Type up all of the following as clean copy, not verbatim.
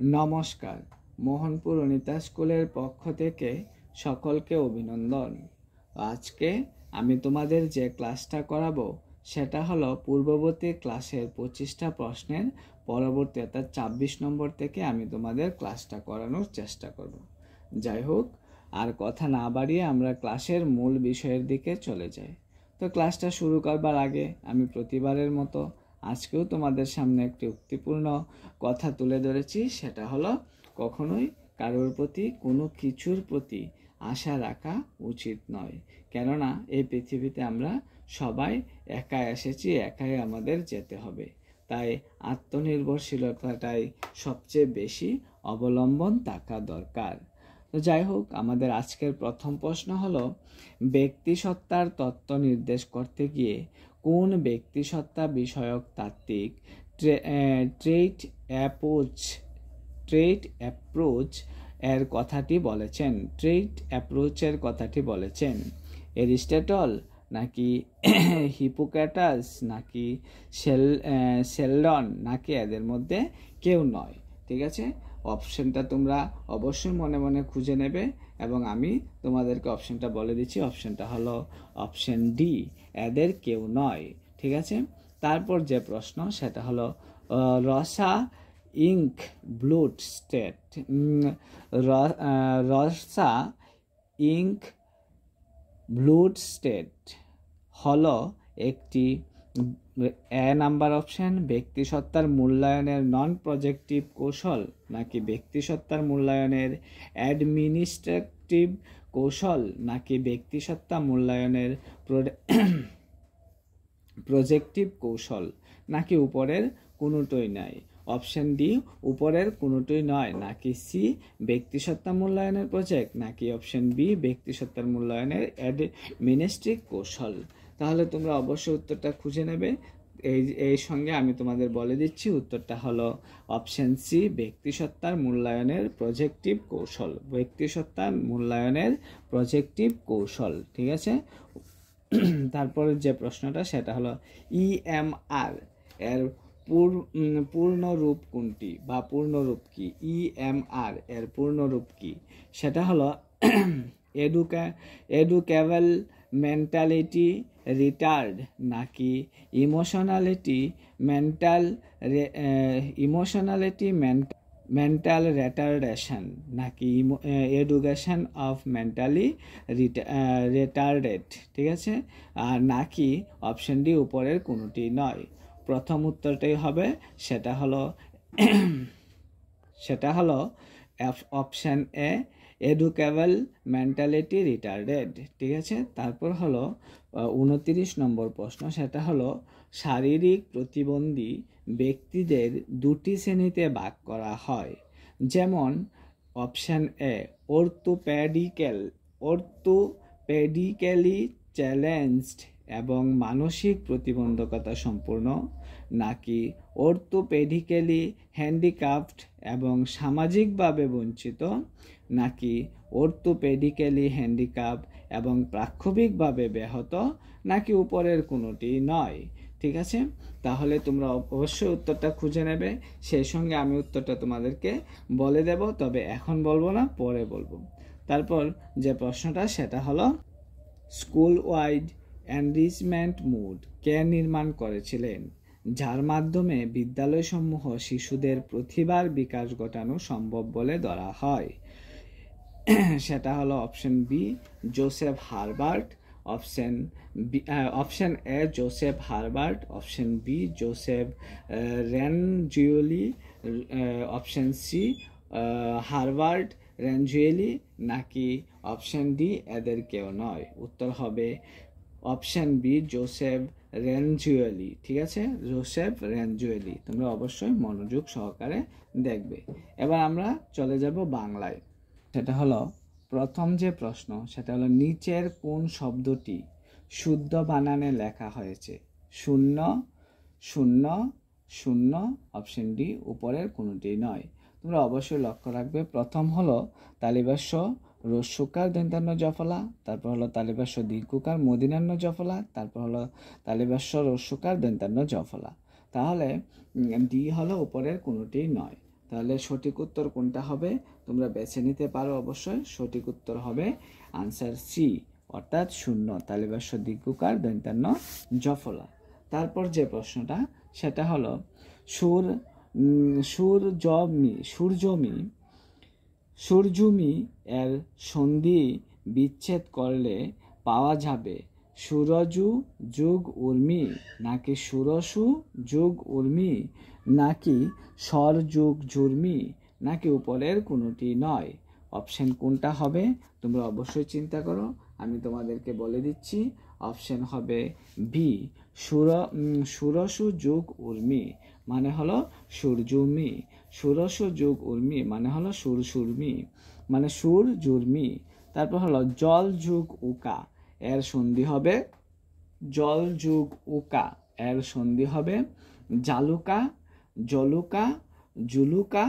নমস্কার, মোহনপুর অনিতা স্কুলের পক্ষ থেকে সকলকে অভিনন্দন। আজকে আমি তোমাদের যে ক্লাসটা করাবো সেটা হলো পূর্ববর্তী ক্লাসের 25টা প্রশ্নের পরবর্তী অর্থাৎ 26 নম্বর থেকে আমি তোমাদের ক্লাসটা করানোর চেষ্টা করব। যাই হোক, আর কথা না বাড়িয়ে আমরা ক্লাসের মূল বিষয়ের দিকে চলে যাই। তো ক্লাসটা শুরু করবার আগে আমি প্রতিবারের মতো আজকেও তোমাদের সামনে একটি উক্তিপূর্ণ কথা তুলে ধরেছি, সেটা হলো কখনোই কারোর প্রতি কোনো কিছুর প্রতি আশা রাখা উচিত নয়। কেননা এই পৃথিবীতে আমরা সবাই একা এসেছি, একাই আমাদের যেতে হবে। তাই আত্মনির্ভরশীলতাটাই সবচেয়ে বেশি অবলম্বন থাকা দরকার। তো যাই হোক, আমাদের আজকের প্রথম প্রশ্ন হলো, ব্যক্তিসত্তার তত্ত্ব নির্দেশ করতে গিয়ে কোন ব্যক্তিসত্তা বিষয়ক তাত্ত্বিক ট্রেট অ্যাপ্রোচ এর কথাটি বলেছেন? ট্রেট অ্যাপ্রোচের কথাটি বলেছেন এরিস্টটল, নাকি হিপোক্রেটাস, নাকি শেলডন, নাকি এদের মধ্যে কেউ নয়? ঠিক আছে, অপশনটা তোমরা অবশ্যই মনে মনে খুঁজে নেবে এবং আমি তোমাদেরকে অপশনটা বলে দিচ্ছি। অপশনটা হলো অপশন ডি, এদের কেউ নয়। ঠিক আছে, তারপর যে প্রশ্ন সেটা হলো রসা ইঙ্ক ব্লুড স্টেট। রসা ইঙ্ক ব্লুড স্টেট হলো একটি নাম্বার অপশন ব্যক্তিসত্তার মূল্যায়নের নন প্রজেক্টিভ কৌশল, নাকি ব্যক্তিসত্তার মূল্যায়নের অ্যাডমিনিস্ট্রেটিভ কৌশল, নাকি ব্যক্তিসত্তা মূল্যায়নের প্রজেক্টিভ কৌশল, নাকি উপরের কোনোটাই নয়? অপশন ডি উপরের কোনোটাই নয়, নাকি সি ব্যক্তিসত্তা মূল্যায়নের প্রজেক্ট, নাকি অপশন বি ব্যক্তিসত্তার মূল্যায়নের অ্যাডমিনিস্ট্রেটিভ কৌশল। তাহলে তোমরা অবশ্যই উত্তরটা খুঁজে নেবে। এই সঙ্গে আমি তোমাদের বলে দিচ্ছি উত্তরটা হলো অপশন সি ব্যক্তিসত্তার মূল্যায়নের প্রজেক্টিভ কৌশল। ব্যক্তিসত্তার মূল্যায়নের প্রজেক্টিভ কৌশল। ঠিক আছে, তারপরে যে প্রশ্নটা সেটা হলো ইএমআর এর পূর্ণরূপ কোনটি বা পূর্ণরূপ কি? ইএমআর এর পূর্ণরূপ কি? সেটা হলো এডুকেবল মেন্টালিটি রিটার্ড, নাকি ইমোশনালিটি মেন্টাল রিটার্ডেশন, নাকি এডুকেশন অফ মেন্টালি রিটার্ডেড। ঠিক আছে, আর নাকি অপশন ডি উপরের কোনোটি নয়? প্রথম উত্তরটাই হবে, সেটা হলো অপশন এ এডুকেবল মেন্টালিটি রিটার্ডেড। ঠিক আছে, তারপর হলো 29 নম্বর প্রশ্ন, সেটা হলো শারীরিক প্রতিবন্ধী ব্যক্তিদের দুটি শ্রেণীতে ভাগ করা হয়, যেমন অপশন এ অর্থোপেডিক্যালি চ্যালেঞ্জড এবং মানসিক প্রতিবন্ধকতা সম্পূর্ণ, নাকি অর্থোপেডিক্যালি হ্যান্ডিক্যাপড এবং সামাজিকভাবে বঞ্চিত, নাকি অর্থোপেডিক্যালি হ্যান্ডিক্যাপ এবং প্রাক্ষবিকভাবে ব্যাহত, নাকি উপরের কোনোটি নয়? ঠিক আছে, তাহলে তোমরা অবশ্যই উত্তরটা খুঁজে নেবে। সেই সঙ্গে আমি উত্তরটা তোমাদেরকে বলে দেব, তবে এখন বলবো না, পরে বলবো। তারপর যে প্রশ্নটা সেটা হলো স্কুল ওয়াইড এনরিচমেন্ট মুড কে নির্মাণ করেছিলেন, যার মাধ্যমে বিদ্যালয়সমূহ শিশুদের প্রতিভার বিকাশ ঘটানো সম্ভব বলে ধরা হয়? সেটা হলো option B Joseph Herbart, option A Joseph Herbart, option B Joseph Renzulli, option C Herbart Renzulli, নাকি অপশন ডি এদের কেউ নয়? উত্তর হবে অপশন বি জোসেফ রেনজুয়েলি। ঠিক আছে, জোসেফ রেনজুয়েলি। তোমরা অবশ্যই মনোযোগ সহকারে দেখবে। এবার আমরা চলে যাব বাংলায়। সেটা হলো প্রথম যে প্রশ্ন সেটা হলো নিচের কোন শব্দটি শুদ্ধ বানানে লেখা হয়েছে? 0 0 0, অপশন ডি উপরের কোনোটি নয়। তোমরা অবশ্যই লক্ষ্য রাখবে, প্রথম হলো তালিবাস্য রস্যকার দন্তান্ন জফলা, তারপর হলো তালিবাস্য দীর্ঘকার মদিনান্ন জফলা, তারপর হলো তালিবাস্য রস্যকার দন্তান্ন জফলা। তাহলে ডি হলো উপরের কোনোটি নয়। তাহলে সঠিক উত্তর কোনটা হবে তোমরা বেছে নিতে পারো অবশ্যই। সঠিক উত্তর হবে আনসার সি, অর্থাৎ শূন্য। তালিবাস্য দীর্ঘকার দন্তান্ন জফলা। তারপর যে প্রশ্নটা সেটা হলো সূর্যমি এর সন্ধি বিচ্ছেদ করলে পাওয়া যাবে সুরজু যোগ উর্মি, নাকি সুরসু যোগ উর্মি, নাকি স্বর যোগ জুর্মি, নাকি উপরের কোনোটি নয়। অপশন কোনটা হবে তোমরা অবশ্যই চিন্তা করো। আমি তোমাদেরকে বলে দিচ্ছি, অপশন হবে বি, সুরসু যোগ উর্মি মানে হলো সূর্যমি, সুরসু যোগ উর্মি মানে হলো সুরসুর্মি মানে সুর জুর্মি। তারপর হলো জল যোগ উকা এর সন্ধি হবে, জল যোগ উকা এর সন্ধি হবে জালুকা, জলুকা, জুলুকা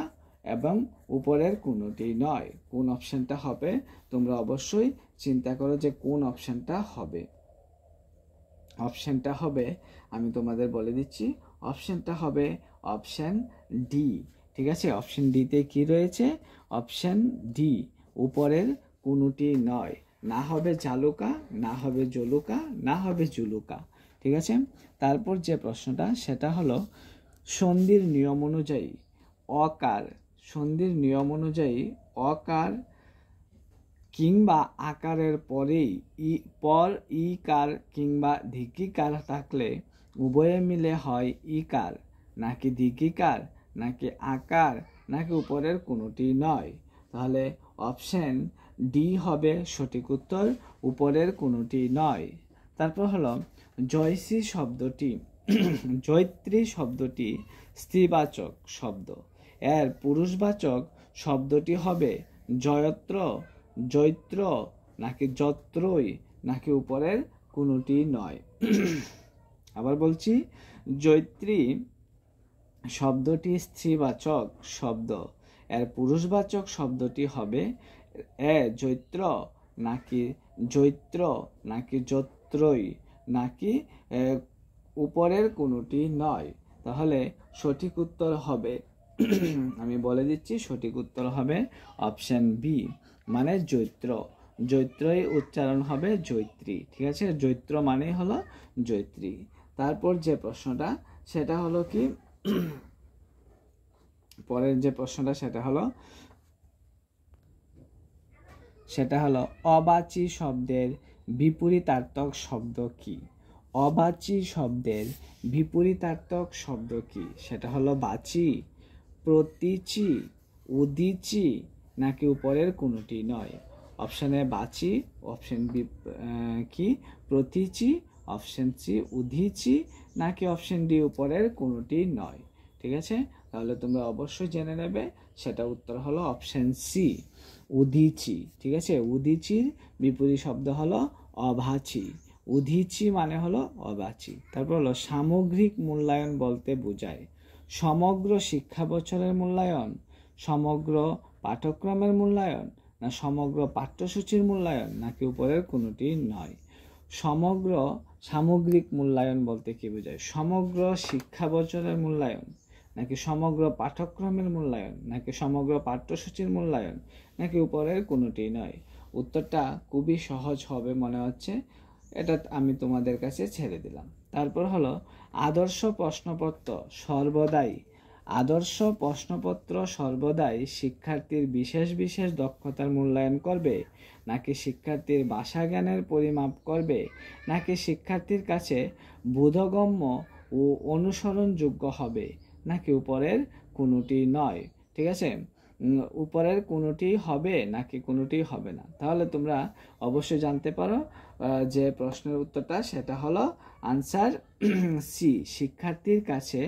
এবং উপরের কোনোটি নয়। কোন অপশনটা হবে তোমরা অবশ্যই চিন্তা করো যে কোন অপশনটা হবে। অপশনটা হবে, আমি তোমাদের বলে দিচ্ছি, অপশনটা হবে অপশন ডি। ঠিক আছে, অপশন ডিতে কি রয়েছে? অপশন ডি, উপরের কোনোটি নয়। না হবে জালুকা, না হবে জলুকা, না হবে জুলুকা। ঠিক আছে, তারপর যে প্রশ্নটা সেটা হলো সন্ধির নিয়ম অনুযায়ী অকার, সন্ধির নিয়ম অনুযায়ী অকার কিংবা আকারের পরেই ইকার কিংবা ধিকিকার থাকলে উভয়ে মিলে হয় ইকার, নাকি ধিকিকার, নাকি আকার, নাকি উপরের কোনোটি নয়। তাহলে অপশন ডি হবে সঠিক উত্তর, উপরের কোনোটি নয়। তারপর হলো জয়শ্রী শব্দটি জয়ত্রী শব্দটি স্ত্রীবাচক শব্দ, এর পুরুষবাচক শব্দটি হবে জয়ত্র, জৈত্র, নাকি যত্রই, নাকি উপরের কোনোটি নয়। আবার বলছি, জৈত্রী শব্দটি স্ত্রীবাচক শব্দ, এর পুরুষবাচক শব্দটি হবে জৈত্র, নাকি জৈত্র, নাকি যত্রই, নাকি উপরের কোনোটি নয়। তাহলে সঠিক উত্তর হবে, আমি বলে দিচ্ছি, সঠিক উত্তর হবে অপশন বি মানে জৈত্র। জৈত্রই উচ্চারণ হবে জৈত্রী। ঠিক আছে, জৈত্র মানেই হলো জৈত্রী। তারপর যে প্রশ্নটা সেটা হলো কি, পরের যে প্রশ্নটা সেটা হলো অবাচি শব্দের বিপরীতার্থক শব্দ কি? অবাচি শব্দের বিপরীতার্থক শব্দ কি? সেটা হলো বাচি, প্রতীচি, উদিচি, নাকি উপরের কোনোটি নয়। অপশনে বাচি, অপশন বি কি প্রতীচি, অপশন সি উদিচি, নাকি অপশন ডি উপরের কোনোটি নয়। ঠিক আছে, তাহলে তোমরা অবশ্যই জেনে নেবে, সেটা উত্তর হলো অপশন সি উদিচি। ঠিক আছে, উদিচির বিপরীত শব্দ হলো অবাচি, উদিচি মানে হলো অবাচি। তারপর হলো সামগ্রিক মূল্যায়ন বলতে বোঝায় সমগ্র শিক্ষা বছরের মূল্যায়ন, সমগ্র পাঠ্যক্রমের মূল্যায়ন, না সমগ্র পাঠ্যসূচির মূল্যায়ন, নাকি উপরের কোনোটি নয়। সামগ্রিক মূল্যায়ন বলতে কি বোঝায়? সমগ্র শিক্ষা বছরের মূল্যায়ন, নাকি সমগ্র পাঠ্যক্রমের মূল্যায়ন, নাকি সমগ্র পাঠ্যসূচির মূল্যায়ন, নাকি উপরের কোনোটি নয়। উত্তরটা খুবই সহজ হবে মনে হচ্ছে, এটা আমি তোমাদের কাছে ছেড়ে দিলাম। তারপর হলো আদর্শ প্রশ্নপত্র সর্বদাই শিক্ষার্থীর বিশেষ বিশেষ দক্ষতার মূল্যায়ন করবে, নাকি শিক্ষার্থীর ভাষা জ্ঞানের পরিমাপ করবে, নাকি শিক্ষার্থীর কাছে বোধগম্য ও অনুসরণযোগ্য হবে, নাকি উপরের কোনোটি নয়। ঠিক আছে, উপরের কোনোটি হবে নাকি কোনোটি হবে না। তাহলে তোমরা অবশ্যই জানতে পারো যে প্রশ্নের উত্তরটা সেটা হলো আনসার সি, শিক্ষার্থীর কাছে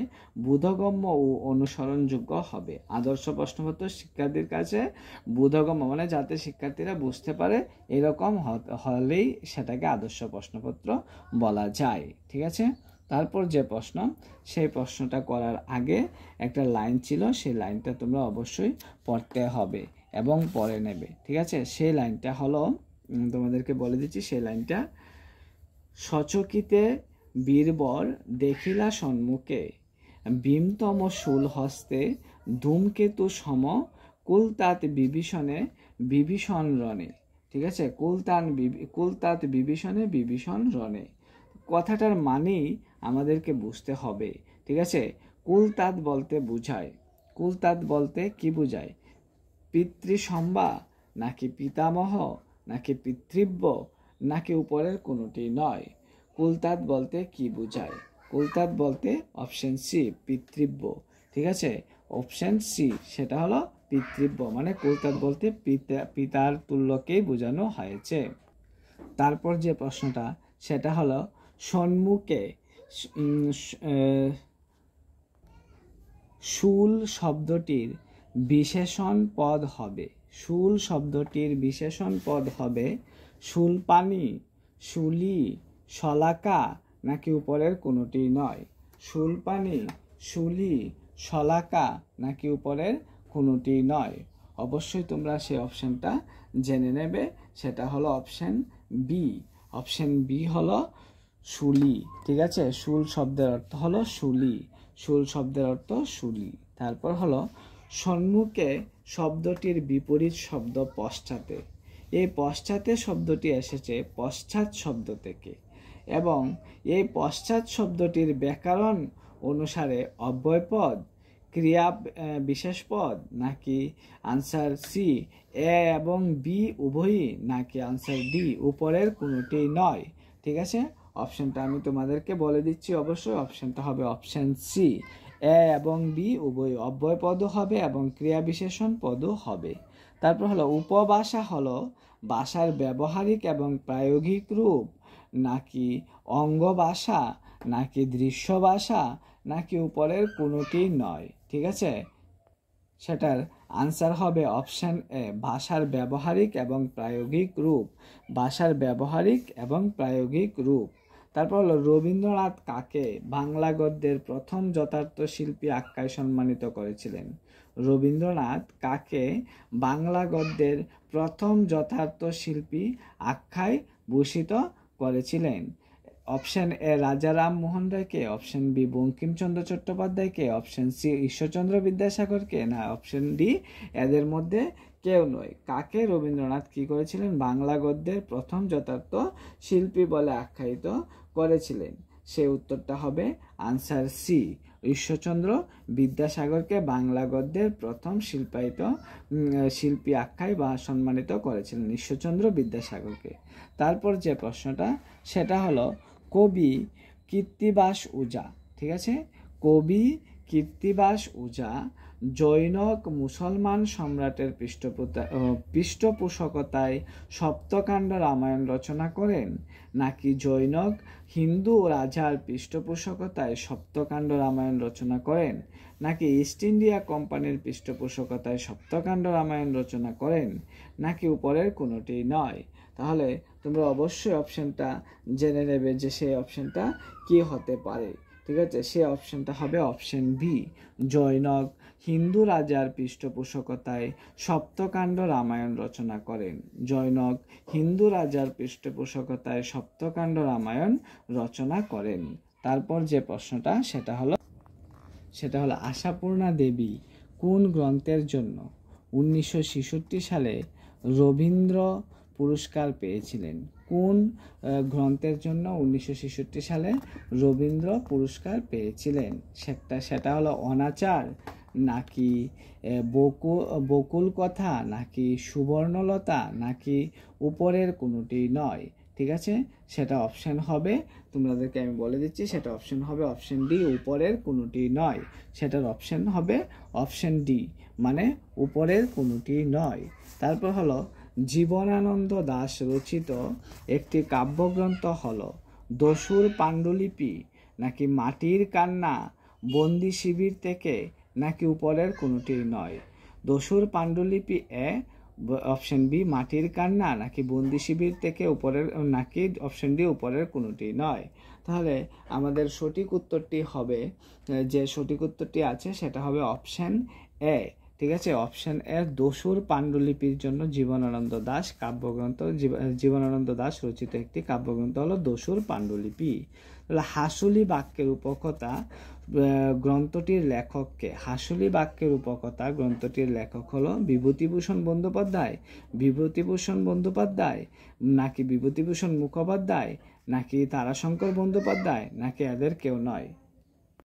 বোধগম্য ও অনুসরণযোগ্য হবে। আদর্শ প্রশ্নপত্র শিক্ষার্থীর কাছে বোধগম্য মানে যাতে শিক্ষার্থীরা বুঝতে পারে এরকম হলেই সেটাকে আদর্শ প্রশ্নপত্র বলা যায়। ঠিক আছে, তারপর যে প্রশ্ন, সেই প্রশ্নটা করার আগে একটা লাইন ছিল, সেই লাইনটা তোমরা অবশ্যই পড়তে হবে এবং পড়ে নেবে। ঠিক আছে, সেই লাইনটা হলো, তোমাদেরকে বলে দিচ্ছি সেই লাইনটা, সচকিতে বীরবর দেখিলা সম্মুখে, ভীমতম শূল হস্তে ধূমকেতু সম কুলতাত বিভীষণে বিভীষণ রণে। ঠিক আছে, কুলতাত বিভীষণে বিভীষণ রণে। কথাটার মানেই আমাদেরকে বুঝতে হবে। ঠিক আছে, কুলতাত বলতে বুঝায়, কুলতাত বলতে কি বুঝায়? পিতৃসম্ভা নাকি পিতামহ নাকি পিতৃব্য নাকি উপরের কোনোটি নয়? কুলতাত বলতে কি বুঝায়? কুলতাত বলতে অপশন সি পিতৃব্য। ঠিক আছে, অপশন সি সেটা হলো পিতৃব্য, মানে কুলতাত বলতে পিতার তুল্যকেই বোঝানো হয়েছে। তারপর যে প্রশ্নটা সেটা হলো সম্মুখে শুল শব্দটির বিশেষণ পদ হবে। শুল শব্দটির বিশেষণ পদ হবে শুলপানি, শুলি, শলাকা নাকি উপরের কোনোটি নয়? শুলপানি, শুলি, শলাকা নাকি উপরের কোনোটি নয়? অবশ্যই তোমরা সেই অপশনটা জেনে নেবে, সেটা হলো অপশন বি। অপশন বি হলো শুলি। ঠিক আছে, শুল শব্দের অর্থ হলো শুলি, শুল শব্দের অর্থ শুলি। তারপর হলো সম্মুখে শব্দটির বিপরীত শব্দ পশ্চাতে। এই পশ্চাতে শব্দটি এসেছে পশ্চাৎ শব্দ থেকে, এবং এই পশ্চাৎ শব্দটির ব্যাকরণ অনুসারে অব্যয়পদ, ক্রিয়া বিশেষ পদ নাকি আনসার সি এ এবং বি উভয়ই নাকি আনসার ডি উপরের কোনোটি নয়? ঠিক আছে, অপশনটা আমি তোমাদেরকে বলে দিচ্ছি। অবশ্যই অপশনটা হবে অপশন সি, এ এবং বি উভয় অব্যয় পদও হবে এবং ক্রিয়া বিশেষণ পদও হবে। তারপর হলো উপভাষা হলো ভাষার ব্যবহারিক এবং প্রায়োগিক রূপ নাকি অঙ্গভাষা নাকি দৃশ্য ভাষা নাকি উপরের কোনোটি নয়? ঠিক আছে, সেটার আনসার হবে অপশন এ, ভাষার ব্যবহারিক এবং প্রায়োগিক রূপ। ভাষার ব্যবহারিক এবং প্রায়োগিক রূপ। তারপর হলো রবীন্দ্রনাথ কাকে বাংলা গদ্যের প্রথম যথার্থ শিল্পী আখ্যায় সম্মানিত করেছিলেন? রবীন্দ্রনাথ কাকে বাংলা গদ্যের প্রথম যথার্থ শিল্পী আখ্যায় ভূষিত করেছিলেন? অপশন এ রাজা রামমোহন রায়কে, অপশন বি বঙ্কিমচন্দ্র চট্টোপাধ্যায়কে, অপশন সি ঈশ্বরচন্দ্র বিদ্যাসাগরকে, না অপশন ডি এদের মধ্যে কেউ নয়? কাকে রবীন্দ্রনাথ কি করেছিলেন বাংলা গদ্যের প্রথম যথার্থ শিল্পী বলে আখ্যায়িত করেছিলেন? সে উত্তরটা হবে আনসার সি, ঈশ্বরচন্দ্র বিদ্যাসাগরকে বাংলা গদ্যের প্রথম শিল্পী আখ্যায় বা সম্মানিত করেছিলেন ঈশ্বরচন্দ্র বিদ্যাসাগরকে। তারপর যে প্রশ্নটা সেটা হলো কবি কীর্তিবাস ওঝা। ঠিক আছে, কবি কীর্তিবাস ওঝা জৈনক মুসলমান সম্রাটের পৃষ্ঠপোষকতায় সপ্তকাণ্ড রামায়ণ রচনা করেন নাকি জৈনক হিন্দু রাজার পৃষ্ঠপোষকতায় সপ্তকাণ্ড রামায়ণ রচনা করেন নাকি ইস্ট ইন্ডিয়া কোম্পানির পৃষ্ঠপোষকতায় সপ্তকাণ্ড রামায়ণ রচনা করেন নাকি উপরের কোনোটি নয়? তাহলে তোমরা অবশ্যই অপশনটা জেনে নেবে যে সেই অপশনটা কি হতে পারে। ঠিক আছে, সে অপশনটা হবে অপশন বি, জৈনক হিন্দু রাজার পৃষ্ঠপোষকতায় সপ্তকাণ্ড রামায়ণ রচনা করেন। জৈনক হিন্দু রাজার পৃষ্ঠপোষকতায় সপ্তকাণ্ড রামায়ণ রচনা করেন। তারপর যে প্রশ্নটা সেটা হলো আশাপূর্ণা দেবী কোন গ্রন্থের জন্য 1966 সালে রবীন্দ্র পুরস্কার পেয়েছিলেন? কোন গ্রন্থের জন্য 1966 সালে রবীন্দ্র পুরস্কার পেয়েছিলেন? সেটা হলো অনাচার নাকি বকুল কথা নাকি সুবর্ণলতা নাকি উপরের কোনোটি নয়? ঠিক আছে, সেটা অপশন হবে, তোমাদেরকে আমি বলে দিচ্ছি, সেটা অপশন হবে অপশন ডি, উপরের কোনোটি নয়। সেটার অপশন হবে অপশন ডি, মানে উপরের কোনোটি নয়। তারপর হলো জীবনানন্দ দাশ রচিত একটি কাব্যগ্রন্থ হলো দস্যুর পাণ্ডুলিপি নাকি মাটির কান্না, বন্দি শিবির থেকে নাকি উপরের কোনোটি নয়? দস্যুর পাণ্ডুলিপি এ, অপশন বি মাটির কান্না নাকি বন্দি শিবির থেকে উপরের, নাকি অপশন ডি উপরের কোনোটি নয়? তাহলে আমাদের সঠিক উত্তরটি হবে, যে সঠিক উত্তরটি আছে সেটা হবে অপশন এ। ঠিক আছে, অপশন এ দস্যুর পাণ্ডুলিপির জন্য জীবনানন্দ দাশ কাব্যগ্রন্থ, জীবনানন্দ দাশ রচিত একটি কাব্যগ্রন্থ হলো দস্যুর পাণ্ডুলিপি। তাহলে হাসুলি বাক্যের উপকথা গ্রন্থটির লেখককে? হাসুলি বাক্যের উপকথা গ্রন্থটির লেখক হলো বিভূতিভূষণ বন্দ্যোপাধ্যায়। বিভূতিভূষণ বন্দ্যোপাধ্যায় নাকি বিভূতিভূষণ মুখোপাধ্যায় নাকি তারাশঙ্কর বন্দ্যোপাধ্যায় নাকি এদের কেউ নয়?